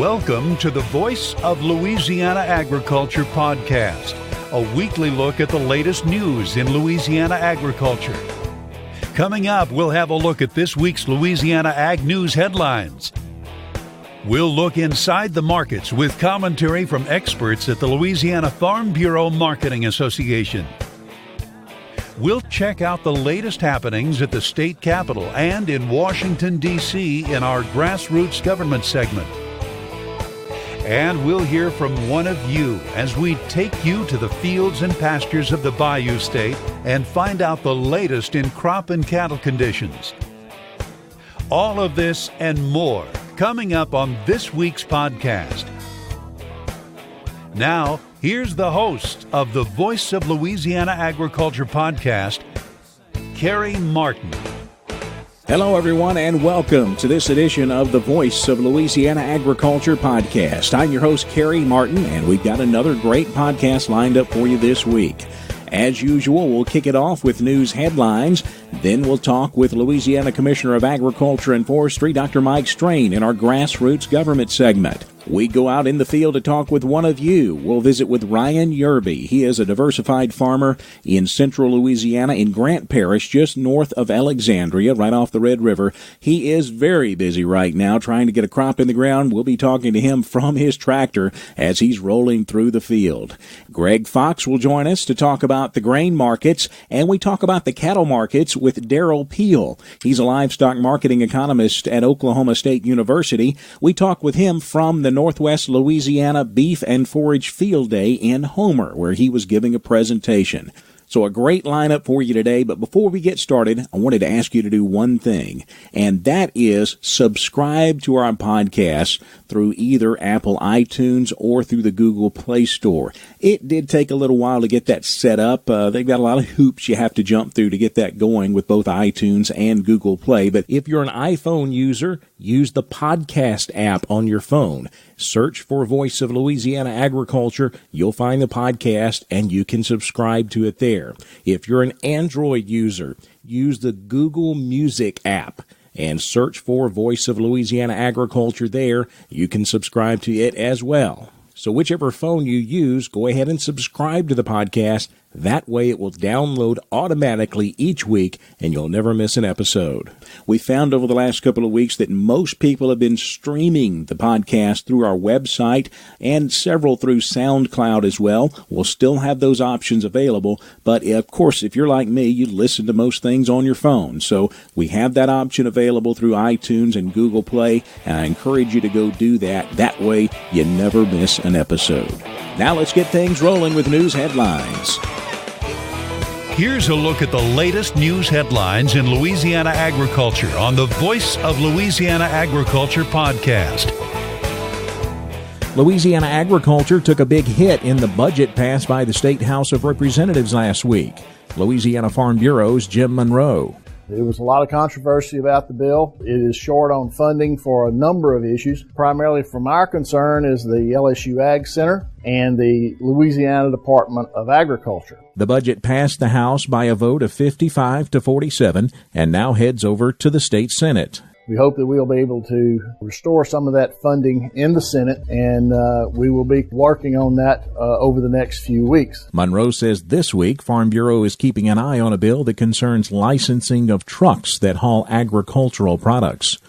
Welcome to the Voice of Louisiana Agriculture podcast, a weekly look at the latest news in Louisiana agriculture. Coming up, we'll have a look at this week's Louisiana Ag News headlines. We'll look inside the markets with commentary from experts at the Louisiana Farm Bureau Marketing Association. We'll check out the latest happenings at the state capitol and in Washington, D.C. in our Grassroots Government Segment. And we'll hear from one of you as we take you to the fields and pastures of the Bayou State and find out the latest in crop and cattle conditions. All of this and more coming up on this week's podcast. Now, here's the host of the Voice of Louisiana Agriculture podcast, Kerry Martin. Hello, everyone, and welcome to this edition of the Voice of Louisiana Agriculture podcast. I'm your host, Kerry Martin, and we've got another great podcast lined up for you this week. As usual, we'll kick it off with news headlines. Then we'll talk with Louisiana Commissioner of Agriculture and Forestry, Dr. Mike Strain, in our Grassroots Government segment. We go out in the field to talk with one of you. We'll visit with Ryan Yerby. He is a diversified farmer in central Louisiana in Grant Parish, just north of Alexandria, right off the Red River. He is very busy right now trying to get a crop in the ground. We'll be talking to him from his tractor as he's rolling through the field. Greg Fox will join us to talk about the grain markets, and we talk about the cattle markets with Darryl Peel. He's a livestock marketing economist at Oklahoma State University. We talk with him from the Northwest Louisiana Beef and Forage Field Day in Homer, where he was giving a presentation. So a great lineup for you today, but before we get started, I wanted to ask you to do one thing, and that is subscribe to our podcast through either Apple iTunes or through the Google Play Store. It did take a little while to get that set up. They've got a lot of hoops you have to jump through to get that going with both iTunes and Google Play, but if you're an iPhone user, use the podcast app on your phone. Search for Voice of Louisiana Agriculture. You'll find the podcast, and you can subscribe to it there. If you're an Android user, use the Google Music app and search for Voice of Louisiana Agriculture there. You can subscribe to it as well. So whichever phone you use, go ahead and subscribe to the podcast. That way it will download automatically each week, and you'll never miss an episode. We found over the last couple of weeks that most people have been streaming the podcast through our website and several through SoundCloud as well. We'll still have those options available, but of course, if you're like me, you listen to most things on your phone. So we have that option available through iTunes and Google Play, and I encourage you to go do that. That way you never miss an episode. Now let's get things rolling with news headlines. Here's a look at the latest news headlines in Louisiana agriculture on the Voice of Louisiana Agriculture podcast. Louisiana agriculture took a big hit in the budget passed by the State House of Representatives last week. Louisiana Farm Bureau's Jim Monroe. There was a lot of controversy about the bill. It is short on funding for a number of issues. Primarily from our concern is the LSU Ag Center and the Louisiana Department of Agriculture. The budget passed the House by a vote of 55 to 47 and now heads over to the state Senate. We hope that we'll be able to restore some of that funding in the Senate, and we will be working on that over the next few weeks. Monroe says this week, Farm Bureau is keeping an eye on a bill that concerns licensing of trucks that haul agricultural products.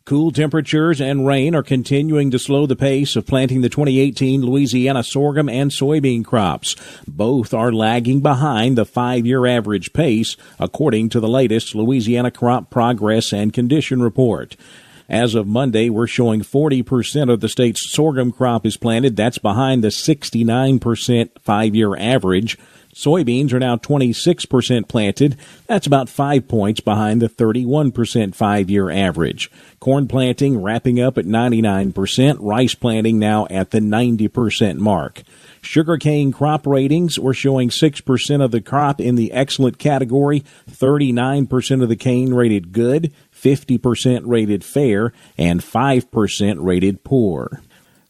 Cool temperatures and rain are continuing to slow the pace of planting the 2018 Louisiana sorghum and soybean crops. Both are lagging behind the 5-year average pace, according to the latest Louisiana Crop Progress and Condition Report. As of Monday, we're showing 40% of the state's sorghum crop is planted. That's behind the 69% 5-year average. Soybeans are now 26% planted. That's about 5 points behind the 31% 5-year average. Corn planting wrapping up at 99%. Rice planting now at the 90% mark. Sugarcane crop ratings, we're showing 6% of the crop in the excellent category, 39% of the cane rated good, 50% rated fair, and 5% rated poor.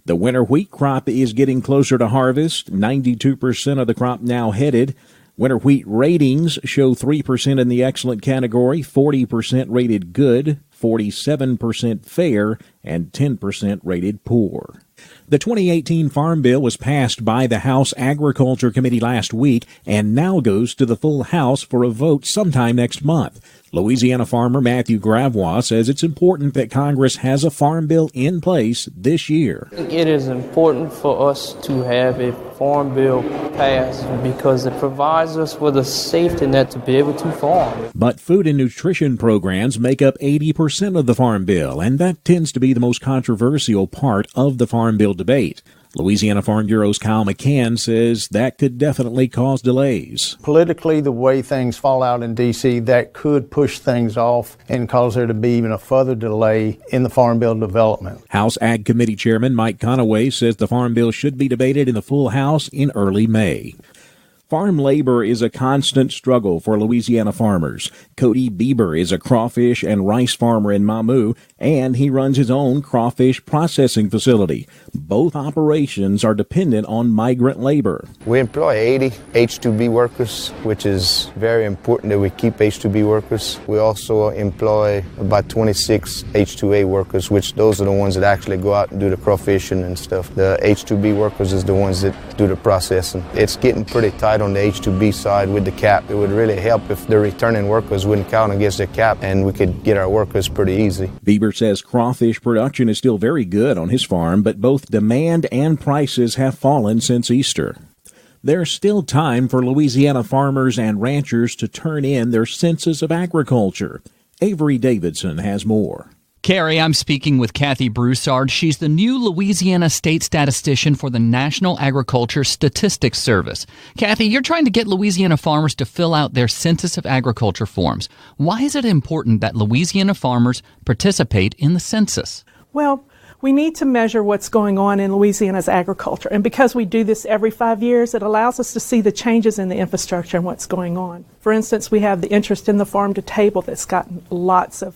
The winter wheat crop is getting closer to harvest, 92% of the crop now headed. Winter wheat ratings show 3% in the excellent category, 40% rated good, 47% fair, and 10% rated poor. The 2018 Farm Bill was passed by the House Agriculture Committee last week and now goes to the full House for a vote sometime next month. Louisiana farmer Matthew Gravois says it's important that Congress has a farm bill in place this year. It is important for us to have a farm bill passed because it provides us with a safety net to be able to farm. But food and nutrition programs make up 80% of the farm bill, and that tends to be the most controversial part of the farm bill debate. Louisiana Farm Bureau's Kyle McCann says that could definitely cause delays. Politically, the way things fall out in D.C., that could push things off and cause there to be even a further delay in the Farm Bill development. House Ag Committee Chairman Mike Conaway says the Farm Bill should be debated in the full House in early May. Farm labor is a constant struggle for Louisiana farmers. Cody Bieber is a crawfish and rice farmer in Mamou, and he runs his own crawfish processing facility. Both operations are dependent on migrant labor. We employ 80 H-2B workers, which is very important that we keep H-2B workers. We also employ about 26 H-2A workers, which those are the ones that actually go out and do the crawfishing and stuff. The H-2B workers is the ones that do the processing. It's getting pretty tight on the H-2B side with the cap. It would really help if the returning workers wouldn't count against the cap and we could get our workers pretty easy. Bieber says crawfish production is still very good on his farm, but both demand and prices have fallen since Easter. There's still time for Louisiana farmers and ranchers to turn in their Census of Agriculture. Avery Davidson has more. Carrie, I'm speaking with Kathy Broussard. She's the new Louisiana state statistician for the National Agriculture Statistics Service. Kathy, you're trying to get Louisiana farmers to fill out their Census of Agriculture forms. Why is it important that Louisiana farmers participate in the census? Well, we need to measure what's going on in Louisiana's agriculture. And because we do this every 5 years, it allows us to see the changes in the infrastructure and what's going on. For instance, we have the interest in the farm to table that's gotten lots of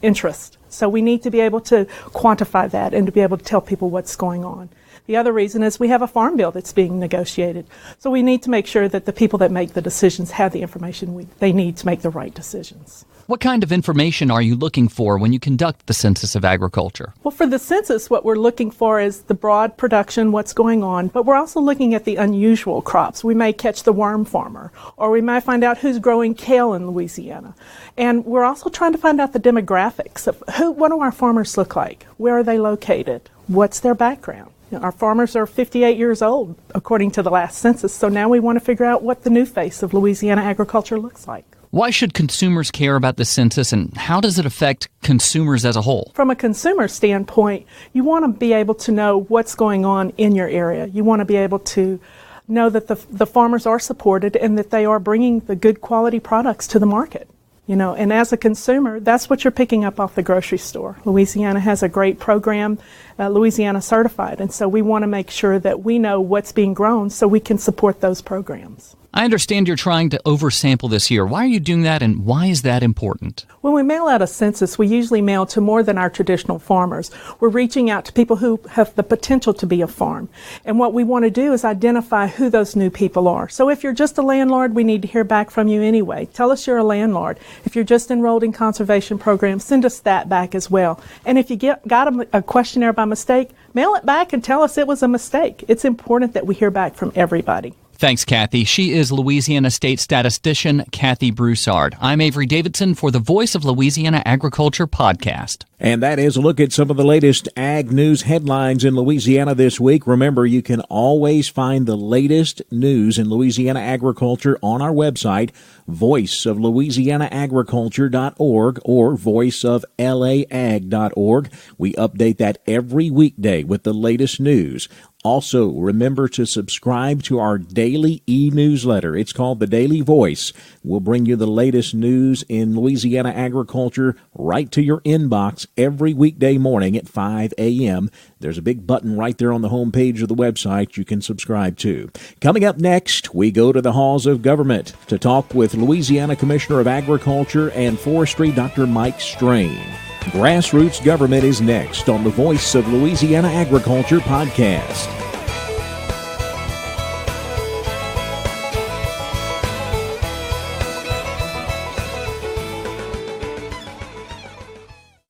interest. So we need to be able to quantify that and to be able to tell people what's going on. The other reason is we have a farm bill that's being negotiated. So we need to make sure that the people that make the decisions have the information they need to make the right decisions. What kind of information are you looking for when you conduct the Census of Agriculture? Well, for the census, what we're looking for is the broad production, what's going on, but we're also looking at the unusual crops. We may catch the worm farmer, or we might find out who's growing kale in Louisiana. And we're also trying to find out the demographics of what do our farmers look like? Where are they located? What's their background? Our farmers are 58 years old, according to the last census, so now we want to figure out what the new face of Louisiana agriculture looks like. Why should consumers care about the census, and how does it affect consumers as a whole? From a consumer standpoint, you want to be able to know what's going on in your area. You want to be able to know that the farmers are supported and that they are bringing the good quality products to the market. And as a consumer, that's what you're picking up off the grocery store. Louisiana has a great program, Louisiana Certified, and so we want to make sure that we know what's being grown so we can support those programs. I understand you're trying to oversample this year. Why are you doing that, and why is that important? When we mail out a census, we usually mail to more than our traditional farmers. We're reaching out to people who have the potential to be a farm. And what we want to do is identify who those new people are. So if you're just a landlord, we need to hear back from you anyway. Tell us you're a landlord. If you're just enrolled in conservation programs, send us that back as well. And if you got a questionnaire by mistake, mail it back and tell us it was a mistake. It's important that we hear back from everybody. Thanks, Kathy. She is Louisiana State Statistician Kathy Broussard. I'm Avery Davidson for the Voice of Louisiana Agriculture podcast. And that is a look at some of the latest ag news headlines in Louisiana this week. Remember, you can always find the latest news in Louisiana agriculture on our website, voiceoflouisianaagriculture.org or voiceoflaag.org. We update that every weekday with the latest news. Also, remember to subscribe to our daily e-newsletter. It's called The Daily Voice. We'll bring you the latest news in Louisiana agriculture right to your inbox every weekday morning at 5 a.m. There's a big button right there on the home page of the website you can subscribe to. Coming up next, we go to the halls of government to talk with Louisiana Commissioner of Agriculture and Forestry, Dr. Mike Strain. Grassroots Government is next on the Voice of Louisiana Agriculture podcast.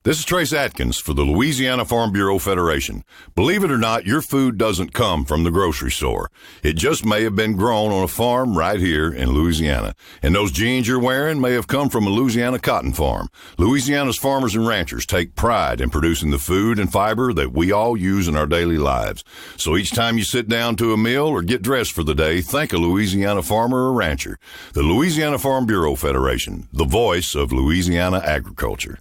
This is Trace Atkins for the Louisiana Farm Bureau Federation. Believe it or not, your food doesn't come from the grocery store. It just may have been grown on a farm right here in Louisiana. And those jeans you're wearing may have come from a Louisiana cotton farm. Louisiana's farmers and ranchers take pride in producing the food and fiber that we all use in our daily lives. So each time you sit down to a meal or get dressed for the day, thank a Louisiana farmer or rancher. The Louisiana Farm Bureau Federation, the voice of Louisiana agriculture.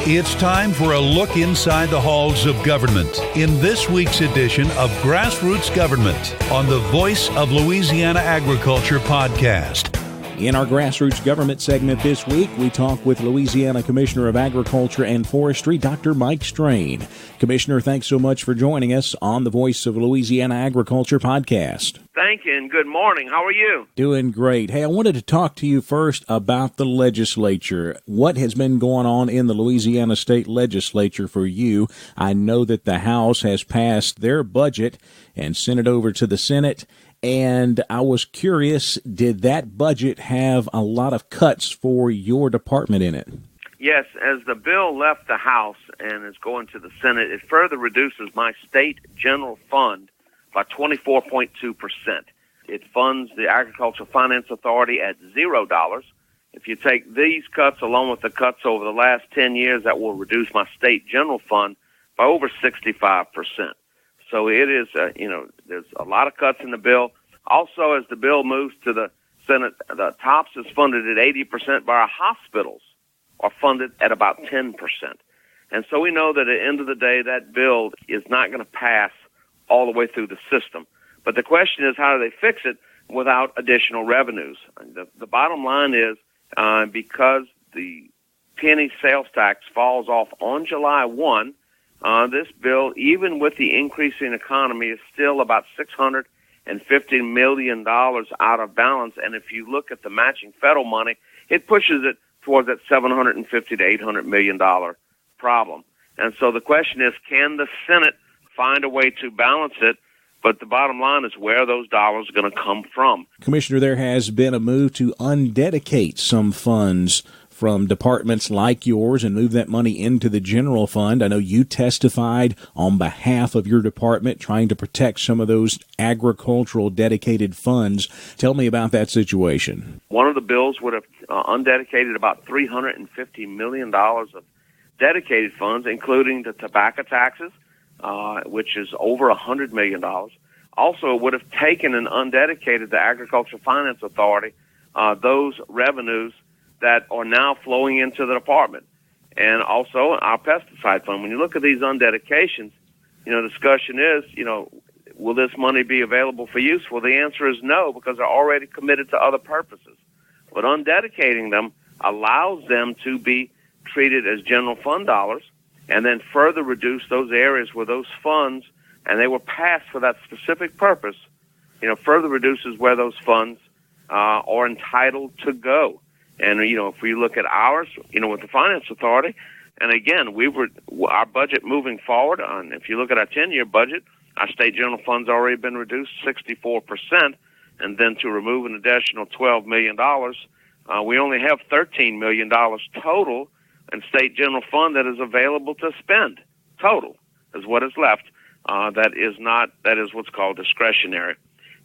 It's time for a look inside the halls of government in this week's edition of Grassroots Government on the Voice of Louisiana Agriculture podcast. In our Grassroots Government segment this week, we talk with Louisiana Commissioner of Agriculture and Forestry, Dr. Mike Strain. Commissioner, thanks so much for joining us on the Voice of Louisiana Agriculture podcast. Thank you, and good morning. How are you? Doing great. Hey, I wanted to talk to you first about the legislature. What has been going on in the Louisiana State Legislature for you? I know that the House has passed their budget and sent it over to the Senate. And I was curious, did that budget have a lot of cuts for your department in it? Yes, as the bill left the House and is going to the Senate, it further reduces my state general fund by 24.2%. It funds the Agricultural Finance Authority at $0. If you take these cuts along with the cuts over the last 10 years, that will reduce my state general fund by over 65%. So it is, there's a lot of cuts in the bill. Also, as the bill moves to the Senate, the TOPS is funded at 80%, but our hospitals are funded at about 10%. And so we know that at the end of the day, that bill is not going to pass all the way through the system. But the question is, how do they fix it without additional revenues? The bottom line is, because the penny sales tax falls off on July 1, this bill, even with the increasing economy, is still about $650 million out of balance. And if you look at the matching federal money, it pushes it towards that $750 to $800 million problem. And so the question is, can the Senate find a way to balance it? But the bottom line is, where are those dollars going to come from? Commissioner, there has been a move to undedicate some funds from departments like yours and move that money into the general fund. I know you testified on behalf of your department trying to protect some of those agricultural dedicated funds. Tell me about that situation. One of the bills would have undedicated about $350 million of dedicated funds, including the tobacco taxes, which is over $100 million. Also, it would have taken and undedicated the Agricultural Finance Authority those revenues that are now flowing into the department. And also our pesticide fund. When you look at these undedications, the discussion is, will this money be available for use? Well, the answer is no, because they're already committed to other purposes. But undedicating them allows them to be treated as general fund dollars and then further reduce those areas where those funds, and they were passed for that specific purpose, further reduces where those funds are entitled to go. And, if we look at ours, with the Finance Authority, and again, our budget moving forward, and if you look at our 10-year budget, our state general fund's already been reduced 64%, and then to remove an additional $12 million, we only have $13 million total in state general fund that is available to spend. Total is what is left. That is what's called discretionary.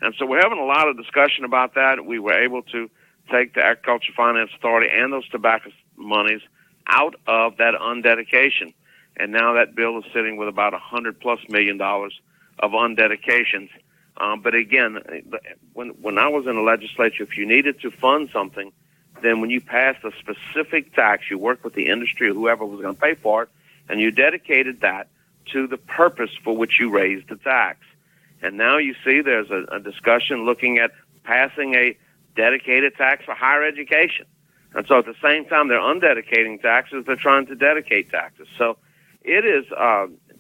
And so we're having a lot of discussion about that. We were able to take the Agriculture Finance Authority and those tobacco monies out of that undedication. And now that bill is sitting with about $100+ million of undedications. But again, when I was in the legislature, if you needed to fund something, then when you passed a specific tax, you worked with the industry or whoever was going to pay for it, and you dedicated that to the purpose for which you raised the tax. And now you see there's a discussion looking at passing a dedicated tax for higher education. And so at the same time they're undedicating taxes, they're trying to dedicate taxes. So it is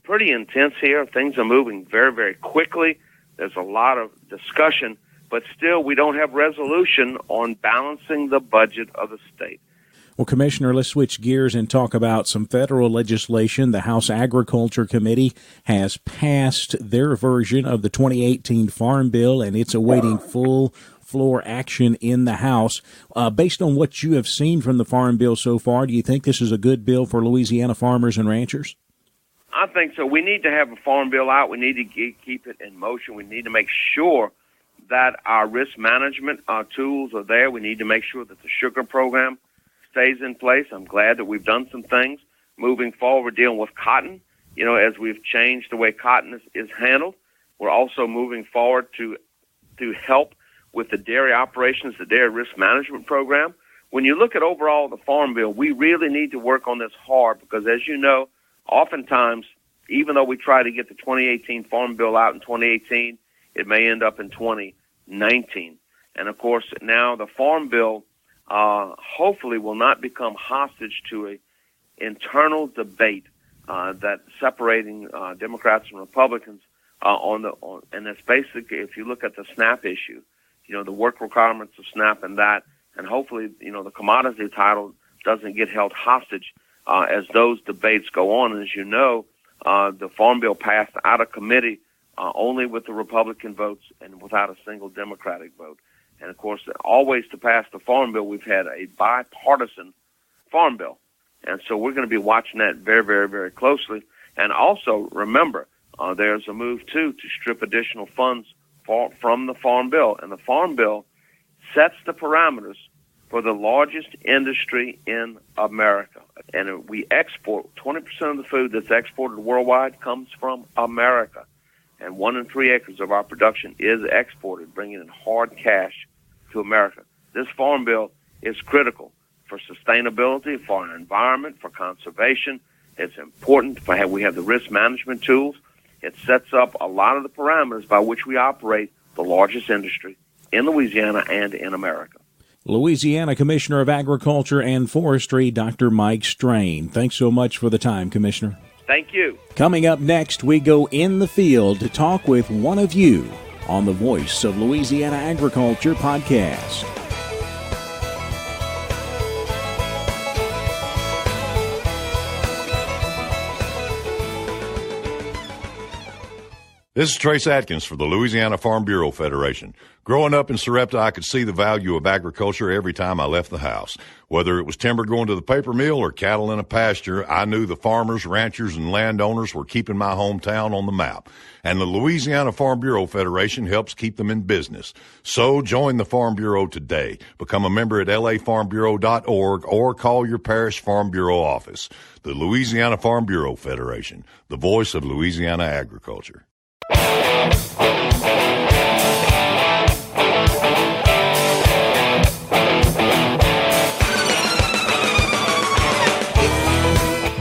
pretty intense here. Things are moving very, very quickly. There's a lot of discussion, but still we don't have resolution on balancing the budget of the state. Well, Commissioner, let's switch gears and talk about some federal legislation. The House Agriculture Committee has passed their version of the 2018 Farm Bill, and it's awaiting full floor action in the House. Based on what you have seen from the Farm Bill so far, do you think this is a good bill for Louisiana farmers and ranchers? I think so. We need to have a Farm Bill out. We need to keep it in motion. We need to make sure that our risk management tools are there. We need to make sure that the sugar program stays in place. I'm glad that we've done some things moving forward dealing with cotton. You know, as we've changed the way cotton is handled, we're also moving forward to help with the dairy operations, the dairy risk management program. When you look at overall the Farm Bill, we really need to work on this hard because, as you know, oftentimes, even though we try to get the 2018 Farm Bill out in 2018, it may end up in 2019. And, of course, now the Farm Bill hopefully will not become hostage to a internal debate that separating Democrats and Republicans and it's basically, if you look at the SNAP issue, you know, the work requirements of SNAP and that, and hopefully, you know, the commodity title doesn't get held hostage as those debates go on. And as you know, the Farm Bill passed out of committee only with the Republican votes and without a single Democratic vote. And, of course, always to pass the Farm Bill, we've had a bipartisan Farm Bill. And so we're going to be watching that very, very, very closely. And also, remember, there's a move, too, to strip additional funds from the Farm Bill. And the Farm Bill sets the parameters for the largest industry in America. And we export 20% of the food that's exported worldwide comes from America. And 1 in 3 acres of our production is exported, bringing in hard cash to America. This Farm Bill is critical for sustainability, for our environment, for conservation. It's important we have the risk management tools. It sets up a lot of the parameters by which we operate the largest industry in Louisiana and in America. Louisiana Commissioner of Agriculture and Forestry, Dr. Mike Strain. Thanks so much for the time, Commissioner. Thank you. Coming up next, we go in the field to talk with one of you on the Voice of Louisiana Agriculture podcast. This is Trace Atkins for the Louisiana Farm Bureau Federation. Growing up in Sarepta, I could see the value of agriculture every time I left the house. Whether it was timber going to the paper mill or cattle in a pasture, I knew the farmers, ranchers, and landowners were keeping my hometown on the map. And the Louisiana Farm Bureau Federation helps keep them in business. So join the Farm Bureau today. Become a member at lafarmbureau.org or call your parish Farm Bureau office. The Louisiana Farm Bureau Federation, the voice of Louisiana agriculture.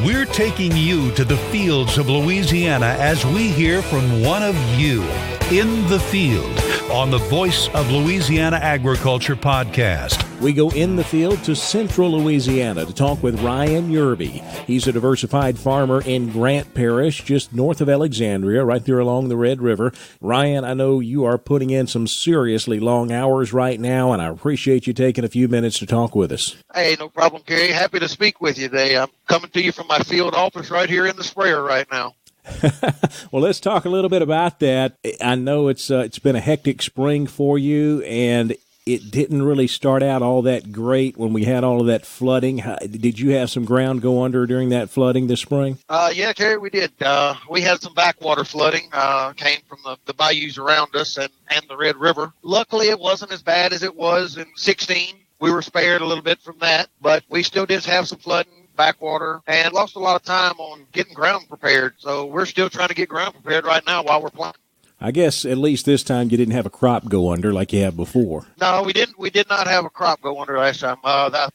We're taking you to the fields of Louisiana as we hear from one of you in the field on the Voice of Louisiana Agriculture podcast. We go in the field to central Louisiana to talk with Ryan Yerby. He's a diversified farmer in Grant Parish, just north of Alexandria, right there along the Red River. Ryan, I know you are putting in some seriously long hours right now, and I appreciate you taking a few minutes to talk with us. Hey, no problem, Gary. Happy to speak with you today. I'm coming to you from my field office right here in the sprayer right now. Well, let's talk a little bit about that. I know it's been a hectic spring for you, and it didn't really start out all that great when we had all of that flooding. Did you have some ground go under during that flooding this spring? Yeah, Terry, we did. We had some backwater flooding, came from the bayous around us and the Red River. Luckily, it wasn't as bad as it was in 16. We were spared a little bit from that, but we still did have some flooding, backwater, and lost a lot of time on getting ground prepared. So we're still trying to get ground prepared right now while we're planting. I guess at least this time you didn't have a crop go under like you have before. No, we didn't. We did not have a crop go under last time.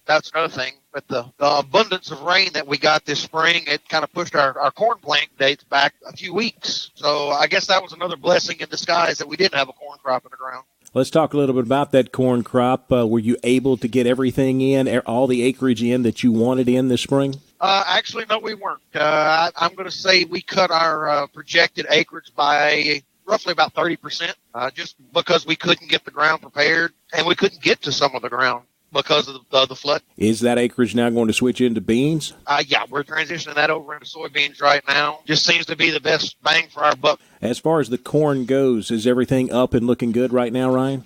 That's another thing. But the abundance of rain that we got this spring, it kind of pushed our corn plant dates back a few weeks. So I guess that was another blessing in disguise that we didn't have a corn crop in the ground. Let's talk a little bit about that corn crop. Were you able to get everything in, all the acreage in that you wanted in this spring? Actually, no, we weren't. I'm going to say we cut our projected acreage by roughly about 30%, just because we couldn't get the ground prepared and we couldn't get to some of the ground. because of the flood. Is that acreage now going to switch into beans? Yeah, we're transitioning that over into soybeans right now. Just seems to be the best bang for our buck. As far as the corn goes, is everything up and looking good right now, Ryan?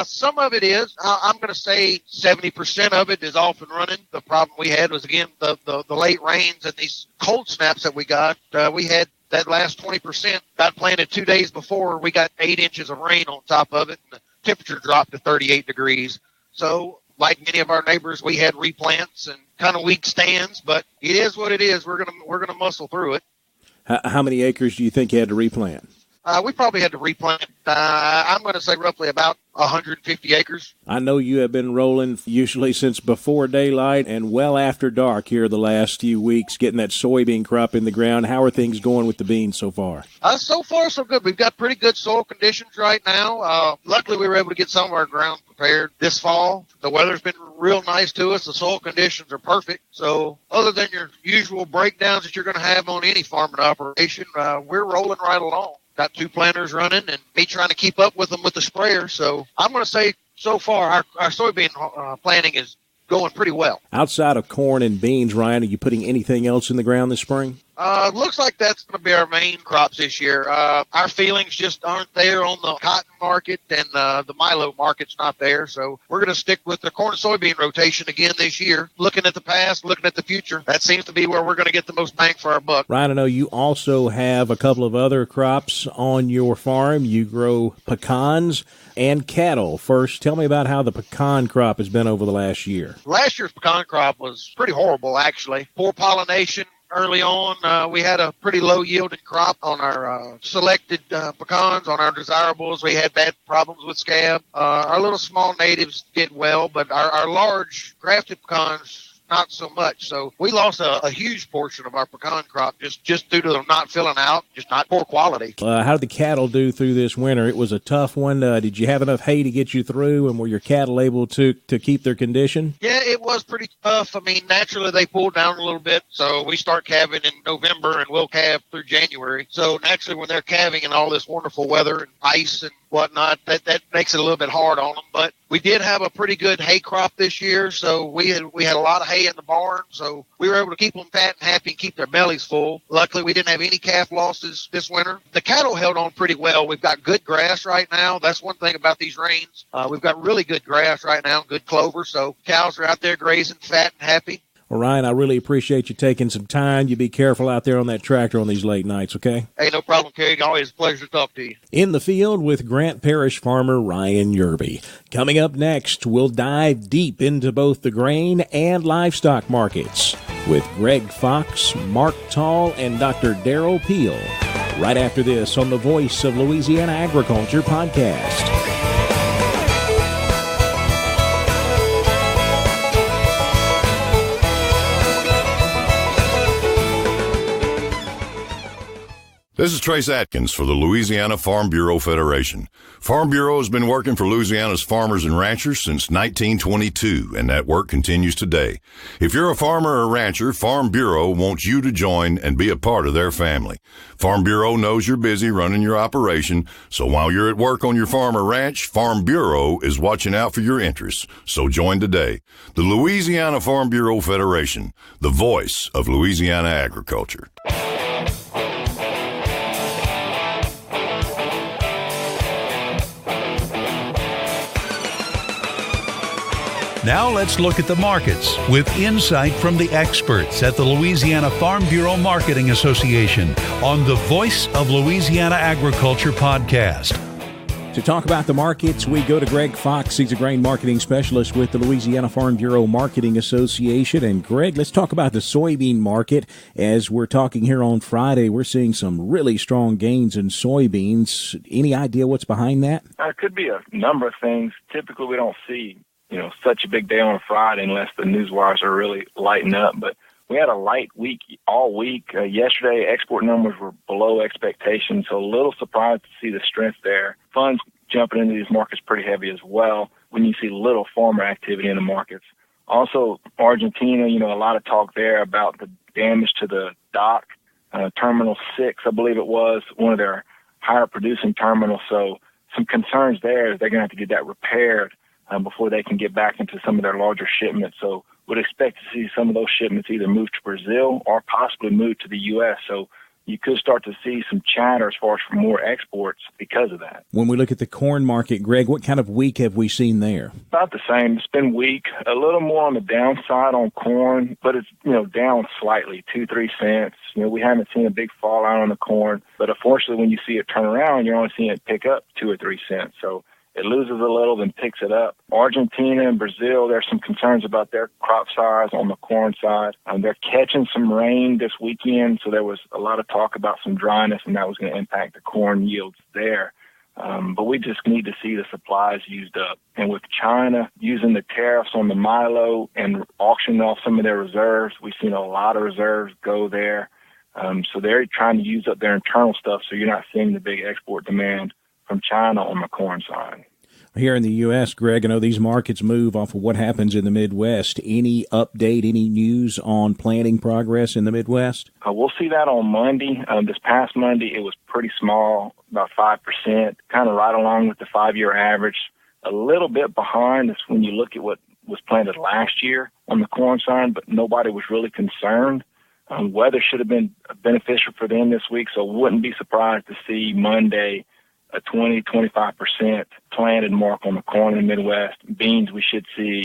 Some of it is. I'm going to say 70% of it is off and running. The problem we had was, again, the late rains and these cold snaps that we got. We had that last 20% got planted 2 days before. We got 8 inches of rain on top of it, and the temperature dropped to 38 degrees. So, like many of our neighbors, we had replants and kind of weak stands, but it is what it is. We're gonna muscle through it. How many acres do you think you had to replant? We probably had to replant, I'm going to say roughly about 150 acres. I know you have been rolling usually since before daylight and well after dark here the last few weeks, getting that soybean crop in the ground. How are things going with the beans so far? So far, so good. We've got pretty good soil conditions right now. Luckily, we were able to get some of our ground prepared this fall. The weather's been real nice to us. The soil conditions are perfect. So other than your usual breakdowns that you're going to have on any farming operation, we're rolling right along. Got 2 planters running and me trying to keep up with them with the sprayer. So I'm going to say so far our soybean planting is going pretty well. Outside of corn and beans, Ryan, are you putting anything else in the ground this spring? Looks like that's going to be our main crops this year. Our feelings just aren't there on the cotton market, and the milo market's not there. So we're going to stick with the corn and soybean rotation again this year. Looking at the past, looking at the future, that seems to be where we're going to get the most bang for our buck. Ryan, I know you also have a couple of other crops on your farm. You grow pecans and cattle. First, tell me about how the pecan crop has been over the last year. Last year's pecan crop was pretty horrible, actually. Poor pollination. Early on, we had a pretty low-yielding crop on our selected pecans. On our desirables, we had bad problems with scab. Our little small natives did well, but our large grafted pecans, not so much. So we lost a huge portion of our pecan crop just due to them not filling out, just not poor quality. How did the cattle do through this winter? It was a tough one. Did you have enough hay to get you through, and were your cattle able to keep their condition? Yeah, it was pretty tough. I mean, naturally they pulled down a little bit, so we start calving in November, and we'll calve through January. So naturally when they're calving in all this wonderful weather and ice and whatnot, that makes it a little bit hard on them. But we did have a pretty good hay crop this year, so we had a lot of hay in the barn, so we were able to keep them fat and happy and keep their bellies full. Luckily, we didn't have any calf losses this winter. The cattle held on pretty well. We've got good grass right now. That's one thing about these rains. We've got really good grass right now, good clover, so cows are out there grazing fat and happy. Well, Ryan, I really appreciate you taking some time. You be careful out there on that tractor on these late nights, okay? Hey, no problem, Kerry. Always a pleasure to talk to you. In the field with Grant Parish farmer Ryan Yerby. Coming up next, we'll dive deep into both the grain and livestock markets with Greg Fox, Mark Tall, and Dr. Darryl Peel. Right after this on the Voice of Louisiana Agriculture podcast. This is Trace Atkins for the Louisiana Farm Bureau Federation. Farm Bureau has been working for Louisiana's farmers and ranchers since 1922, and that work continues today. If you're a farmer or rancher, Farm Bureau wants you to join and be a part of their family. Farm Bureau knows you're busy running your operation, so while you're at work on your farm or ranch, Farm Bureau is watching out for your interests. So join today. The Louisiana Farm Bureau Federation, the voice of Louisiana agriculture. Now let's look at the markets with insight from the experts at the Louisiana Farm Bureau Marketing Association on the Voice of Louisiana Agriculture podcast. To talk about the markets, we go to Greg Fox. He's a grain marketing specialist with the Louisiana Farm Bureau Marketing Association. And Greg, let's talk about the soybean market. As we're talking here on Friday, we're seeing some really strong gains in soybeans. Any idea what's behind that? It could be a number of things. Typically, we don't see such a big day on a Friday unless the news wires are really lighting up. But we had a light week all week. Yesterday, export numbers were below expectations, so a little surprised to see the strength there. Funds jumping into these markets pretty heavy as well when you see little farmer activity in the markets. Also, Argentina, a lot of talk there about the damage to the dock, Terminal 6, I believe it was, one of their higher producing terminals. So some concerns there is they're going to have to get that repaired. before they can get back into some of their larger shipments. So would expect to see some of those shipments either move to Brazil or possibly move to the U.S. So you could start to see some chatter as far as for more exports because of that. When we look at the corn market, Greg, what kind of week have we seen there? About the same. It's been weak, a little more on the downside on corn, but it's, down slightly, 2-3 cents. We haven't seen a big fallout on the corn, but unfortunately when you see it turn around, you're only seeing it pick up 2 or 3 cents. So it loses a little, then picks it up. Argentina and Brazil, there's some concerns about their crop size on the corn side. They're catching some rain this weekend, so there was a lot of talk about some dryness, and that was going to impact the corn yields there. But we just need to see the supplies used up. And with China using the tariffs on the milo and auctioning off some of their reserves, we've seen a lot of reserves go there. So they're trying to use up their internal stuff, so you're not seeing the big export demand from China on the corn side. Here in the U.S., Greg, I know these markets move off of what happens in the Midwest. Any update, any news on planting progress in the Midwest? We'll see that on Monday. This past Monday, it was pretty small, about 5%, kind of right along with the 5-year average. A little bit behind is when you look at what was planted last year on the corn side, but nobody was really concerned. Weather should have been beneficial for them this week, so wouldn't be surprised to see Monday a 20-25% planted mark on the corn in the Midwest. Beans, we should see,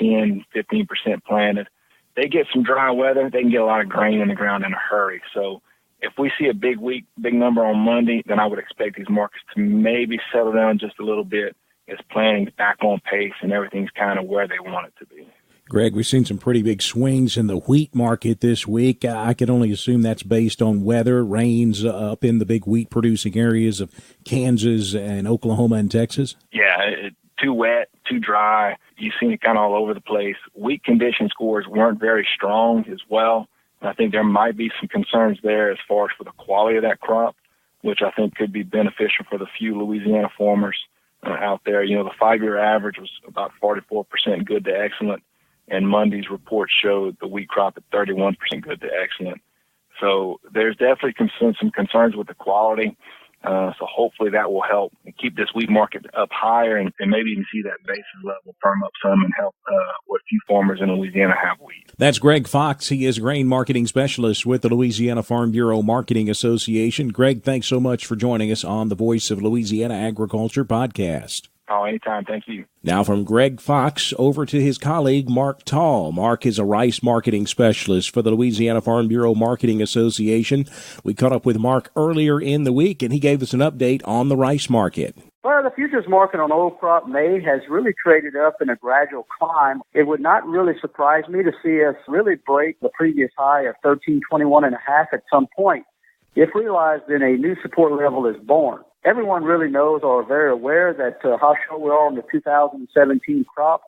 10-15% planted. They get some dry weather, they can get a lot of grain in the ground in a hurry. So if we see a big number on Monday, then I would expect these markets to maybe settle down just a little bit as planting's back on pace and everything's kind of where they want it to be. Greg, we've seen some pretty big swings in the wheat market this week. I can only assume that's based on weather, rains up in the big wheat producing areas of Kansas and Oklahoma and Texas. Yeah, too wet, too dry. You've seen it kind of all over the place. Wheat condition scores weren't very strong as well. I think there might be some concerns there as far as for the quality of that crop, which I think could be beneficial for the few Louisiana farmers out there. The 5-year average was about 44% good to excellent. And Monday's report showed the wheat crop at 31% good to excellent. So there's definitely some concerns with the quality. So hopefully that will help keep this wheat market up higher and maybe even see that basis level firm up some and help what few farmers in Louisiana have wheat. That's Greg Fox. He is grain marketing specialist with the Louisiana Farm Bureau Marketing Association. Greg, thanks so much for joining us on the Voice of Louisiana Agriculture podcast. Oh, anytime. Thank you. Now from Greg Fox over to his colleague Mark Tall. Mark is a rice marketing specialist for the Louisiana Farm Bureau Marketing Association. We caught up with Mark earlier in the week, and he gave us an update on the rice market. Well, the futures market on old crop May has really traded up in a gradual climb. It would not really surprise me to see us really break the previous high of 1321.5 at some point, if realized then a new support level is born. Everyone really knows or are very aware that how sure we are on the 2017 crop,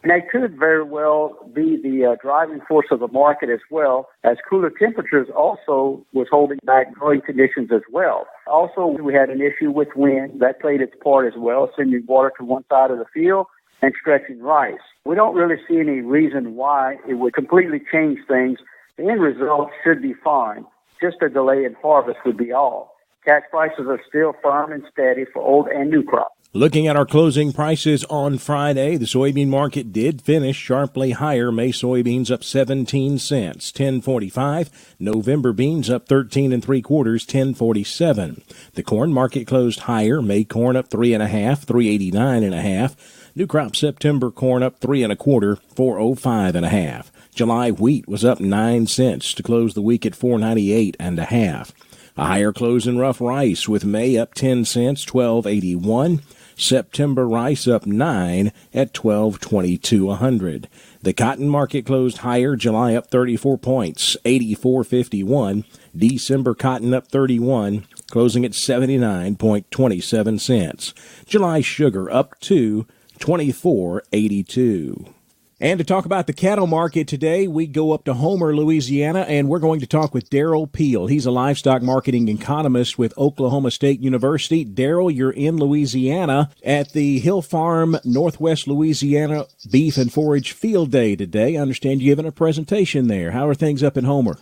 and that could very well be the driving force of the market as well, as cooler temperatures also was holding back growing conditions as well. Also, we had an issue with wind that played its part as well, sending water to one side of the field and stretching rice. We don't really see any reason why it would completely change things. The end result should be fine. Just a delay in harvest would be all. Cash prices are still firm and steady for old and new crop. Looking at our closing prices on Friday, the soybean market did finish sharply higher. May soybeans up 17 cents, 10.45. November beans up 13 3/4, 10.47. The corn market closed higher. May corn up 3.5, 3.89.5. New crop September corn up 3 1/4, 4.05.5. July wheat was up 9 cents to close the week at 4.98.5. A higher close in rough rice, with May up 10 cents, 12.81. September rice up 9 at 12.22 a hundred. The cotton market closed higher. July up 34 points, 84.51. December cotton up 31, closing at 79.27 cents. July sugar up 2, 24.82. And to talk about the cattle market today, we go up to Homer, Louisiana, and we're going to talk with Darryl Peel. He's a livestock marketing economist with Oklahoma State University. Darryl, you're in Louisiana at the Hill Farm Northwest Louisiana Beef and Forage Field Day today. I understand you're giving a presentation there. How are things up in Homer?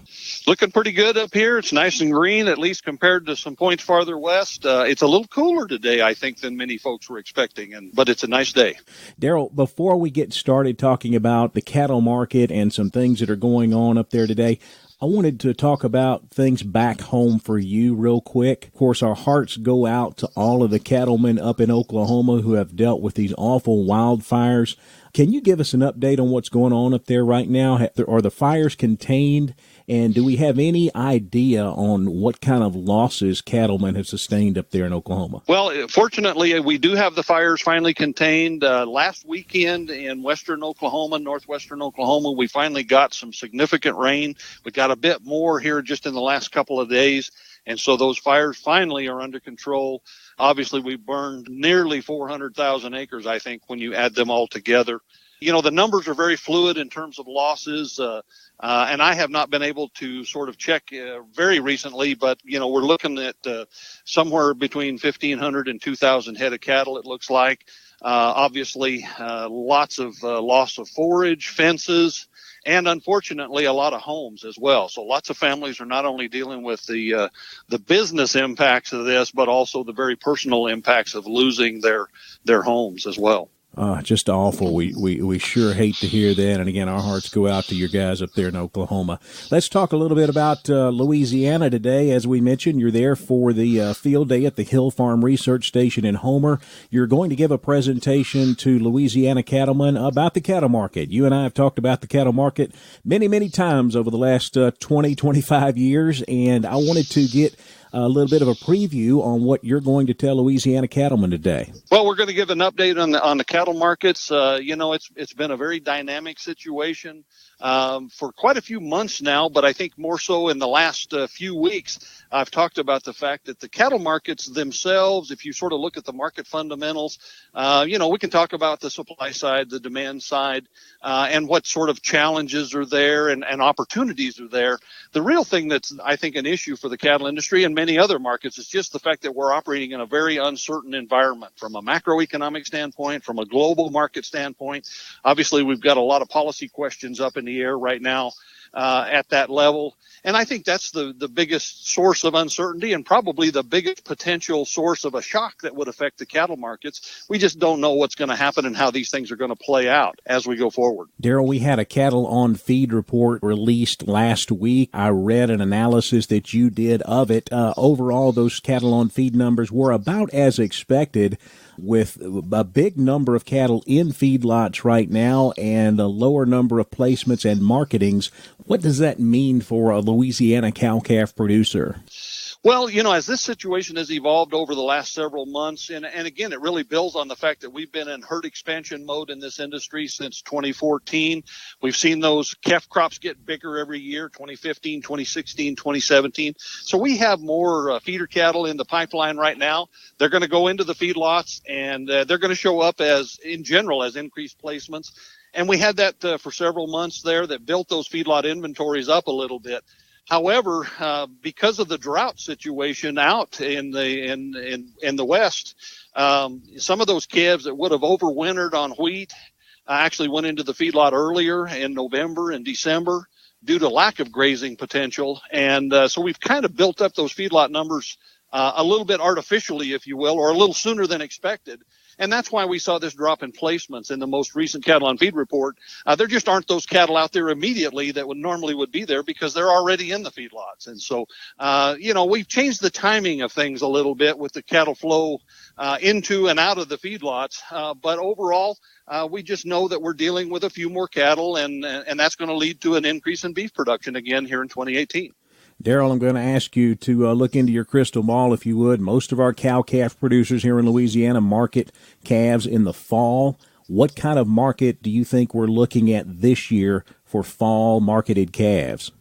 Looking pretty good up here. It's nice and green, at least compared to some points farther west. It's a little cooler today, I think, than many folks were expecting, but it's a nice day. Darryl, before we get started talking about the cattle market and some things that are going on up there today, I wanted to talk about things back home for you real quick. Of course, our hearts go out to all of the cattlemen up in Oklahoma who have dealt with these awful wildfires. Can you give us an update on what's going on up there right now? Are the fires contained? And do we have any idea on what kind of losses cattlemen have sustained up there in Oklahoma? Well, fortunately, we do have the fires finally contained. Last weekend in western Oklahoma, northwestern Oklahoma, we finally got some significant rain. We got a bit more here just in the last couple of days. And so those fires finally are under control. Obviously, we burned nearly 400,000 acres, I think, when you add them all together. You know, the numbers are very fluid in terms of losses, and I have not been able to sort of check very recently, but, you know, we're looking at somewhere between 1,500 and 2,000 head of cattle, it looks like. Obviously, lots of loss of forage, fences, and unfortunately a lot of homes as well. So lots of families are not only dealing with the business impacts of this, but also the very personal impacts of losing their homes as well. Just awful. We sure hate to hear that. And again, our hearts go out to your guys up there in Oklahoma. Let's talk a little bit about Louisiana today. As we mentioned, you're there for the field day at the Hill Farm Research Station in Homer. You're going to give a presentation to Louisiana cattlemen about the cattle market. You and I have talked about the cattle market many, many times over the last 20, 25 years, and I wanted to get a little bit of a preview on what you're going to tell Louisiana cattlemen today. Well, we're going to give an update on the cattle markets. You know, it's been a very dynamic situation for quite a few months now, but I think more so in the last few weeks. I've talked about the fact that the cattle markets themselves, if you sort of look at the market fundamentals, you know, we can talk about the supply side, the demand side, and what sort of challenges are there and opportunities are there. The real thing that's, I think, an issue for the cattle industry and many other markets is just the fact that we're operating in a very uncertain environment from a macroeconomic standpoint, from a global market standpoint. Obviously, we've got a lot of policy questions up in the air right now at that level. And I think that's the biggest source of uncertainty and probably the biggest potential source of a shock that would affect the cattle markets. We just don't know what's going to happen and how these things are going to play out as we go forward. Darryl, we had a cattle on feed report released last week. I read an analysis that you did of it. Overall, those cattle on feed numbers were about as expected, with a big number of cattle in feedlots right now and a lower number of placements and marketings. What does that mean for a Louisiana cow-calf producer? Well, you know, as this situation has evolved over the last several months, and again, it really builds on the fact that we've been in herd expansion mode in this industry since 2014. We've seen those calf crops get bigger every year, 2015, 2016, 2017. So we have more feeder cattle in the pipeline right now. They're going to go into the feedlots, and they're going to show up as, in general, as increased placements. And we had that for several months there that built those feedlot inventories up a little bit. However, because of the drought situation out in the West, some of those calves that would have overwintered on wheat actually went into the feedlot earlier in November and December due to lack of grazing potential. And so we've kind of built up those feedlot numbers a little bit artificially, if you will, or a little sooner than expected. And that's why we saw this drop in placements in the most recent cattle on feed report. There just aren't those cattle out there immediately that would normally be there because they're already in the feedlots. And so, you know, we've changed the timing of things a little bit with the cattle flow into and out of the feedlots. But overall, we just know that we're dealing with a few more cattle, and that's going to lead to an increase in beef production again here in 2018. Darryl, I'm going to ask you to look into your crystal ball, if you would. Most of our cow-calf producers here in Louisiana market calves in the fall. What kind of market do you think we're looking at this year for fall marketed calves?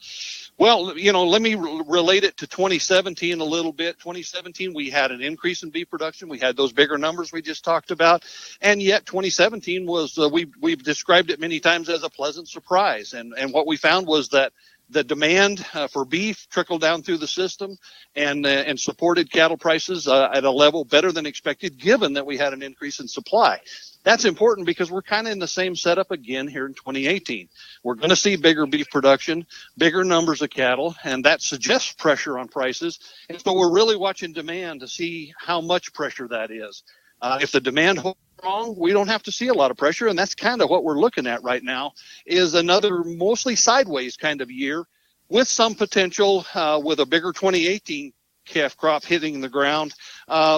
Well, you know, let me relate it to 2017 a little bit. 2017, we had an increase in beef production. We had those bigger numbers we just talked about. And yet 2017 was, we've described it many times as a pleasant surprise. And what we found was that the demand for beef trickled down through the system and supported cattle prices at a level better than expected, given that we had an increase in supply. That's important because we're kind of in the same setup again here in 2018. We're going to see bigger beef production, bigger numbers of cattle, and that suggests pressure on prices. And so we're really watching demand to see how much pressure that is. If the demand holds strong, we don't have to see a lot of pressure, and that's kind of what we're looking at right now, is another mostly sideways kind of year with some potential with a bigger 2018 calf crop hitting the ground.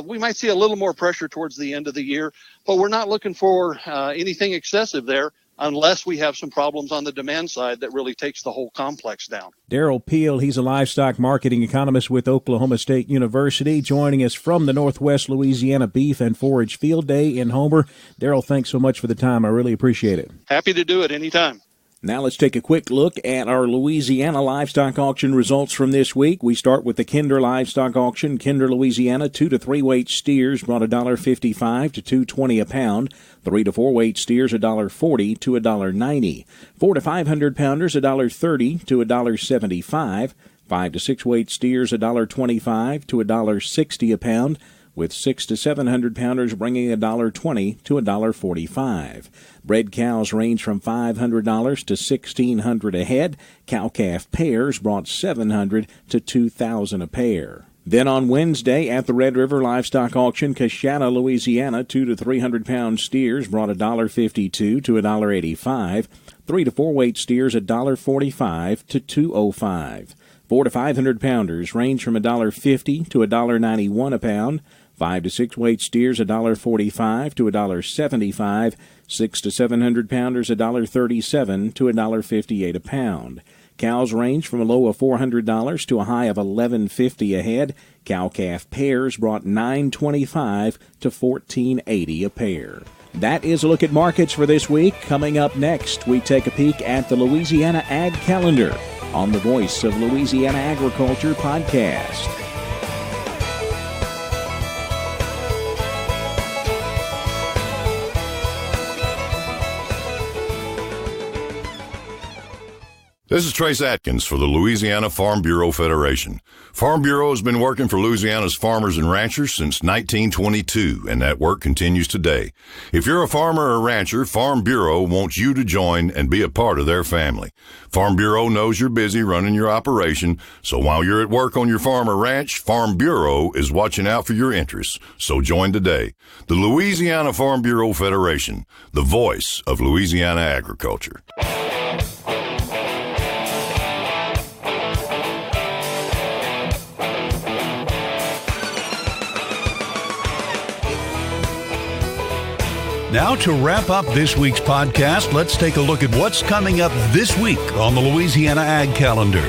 We might see a little more pressure towards the end of the year, but we're not looking for anything excessive there unless we have some problems on the demand side that really takes the whole complex down. Darryl Peel, he's a livestock marketing economist with Oklahoma State University, joining us from the Northwest Louisiana Beef and Forage Field Day in Homer. Darryl, thanks so much for the time. I really appreciate it. Happy to do it anytime. Now let's take a quick look at our Louisiana livestock auction results from this week. We start with the Kinder livestock auction. Kinder, Louisiana, 2 to 3 weight steers brought $1.55 to $2.20 a pound. 3 to 4 weight steers $1.40 to $1.90. 4 to 500 pounders $1.30 to $1.75. 5 to 6 weight steers $1.25 to $1.60 a pound, with 6 to 700 pounders bringing $1.20 to $1.45. Bred cows range from $500 to $1,600 a head. Cow-calf pairs brought $700 to $2,000 a pair. Then on Wednesday at the Red River Livestock Auction, Coshada, Louisiana, 2 to 300 pound steers brought $1.52 to $1.85. 3 to 4 weight steers $1.45 to $2.05. 4 to 500 pounders range from $1.50 to $1.91 a pound. 5 to 6 weight steers $1.45 to $1.75. 6 to 700 pounders $1.37 to $1.58 a pound. Cows range from a low of $400 to a high of $11.50 a head. Cow-calf pairs brought $9.25 to $14.80 a pair. That is a look at markets for this week. Coming up next, we take a peek at the Louisiana Ag Calendar on the Voice of Louisiana Agriculture podcast. This is Trace Atkins for the Louisiana Farm Bureau Federation. Farm Bureau has been working for Louisiana's farmers and ranchers since 1922, and that work continues today. If you're a farmer or rancher, Farm Bureau wants you to join and be a part of their family. Farm Bureau knows you're busy running your operation, so while you're at work on your farm or ranch, Farm Bureau is watching out for your interests. So join today. The Louisiana Farm Bureau Federation, the voice of Louisiana agriculture. Now, to wrap up this week's podcast, let's take a look at what's coming up this week on the Louisiana Ag Calendar.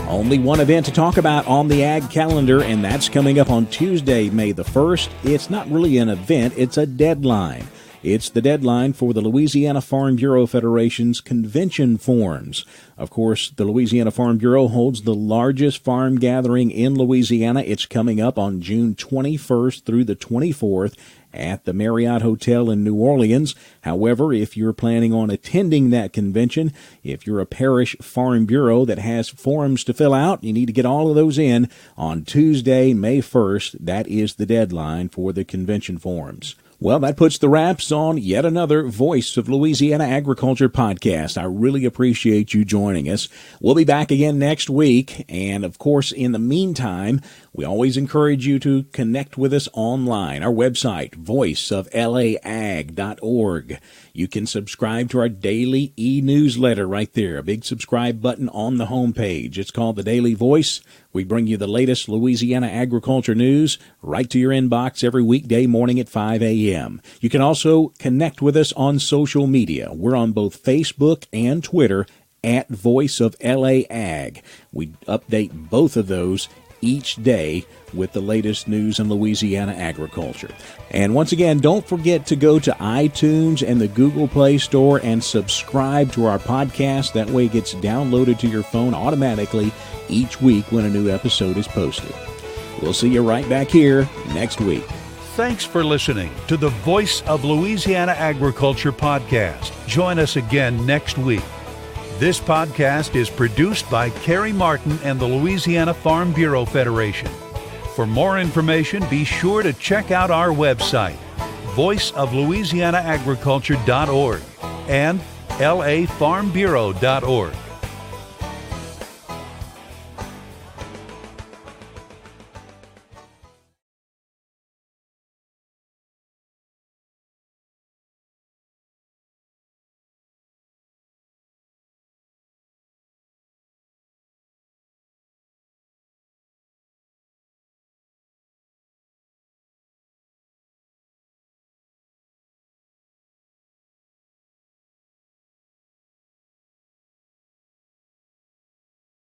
Only one event to talk about on the Ag Calendar, and that's coming up on Tuesday, May the 1st. It's not really an event, it's a deadline. It's the deadline for the Louisiana Farm Bureau Federation's convention forms. Of course, the Louisiana Farm Bureau holds the largest farm gathering in Louisiana. It's coming up on June 21st through the 24th at the Marriott Hotel in New Orleans. However, if you're planning on attending that convention, if you're a parish farm bureau that has forms to fill out, you need to get all of those in on Tuesday, May 1st. That is the deadline for the convention forms. Well, that puts the wraps on yet another Voice of Louisiana Agriculture podcast. I really appreciate you joining us. We'll be back again next week. And, of course, in the meantime, we always encourage you to connect with us online. Our website, voiceoflaag.org. You can subscribe to our daily e-newsletter right there. A big subscribe button on the homepage. It's called The Daily Voice. We bring you the latest Louisiana agriculture news right to your inbox every weekday morning at 5 a.m. You can also connect with us on social media. We're on both Facebook and Twitter at Voice of LA Ag. We update both of those each day with the latest news in Louisiana agriculture. And once again, don't forget to go to iTunes and the Google Play Store and subscribe to our podcast. That way it gets downloaded to your phone automatically each week when a new episode is posted. We'll see you right back here next week. Thanks for listening to the Voice of Louisiana Agriculture podcast. Join us again next week. This podcast is produced by Carrie Martin and the Louisiana Farm Bureau Federation. For more information, be sure to check out our website, voiceoflouisianaagriculture.org and lafarmbureau.org.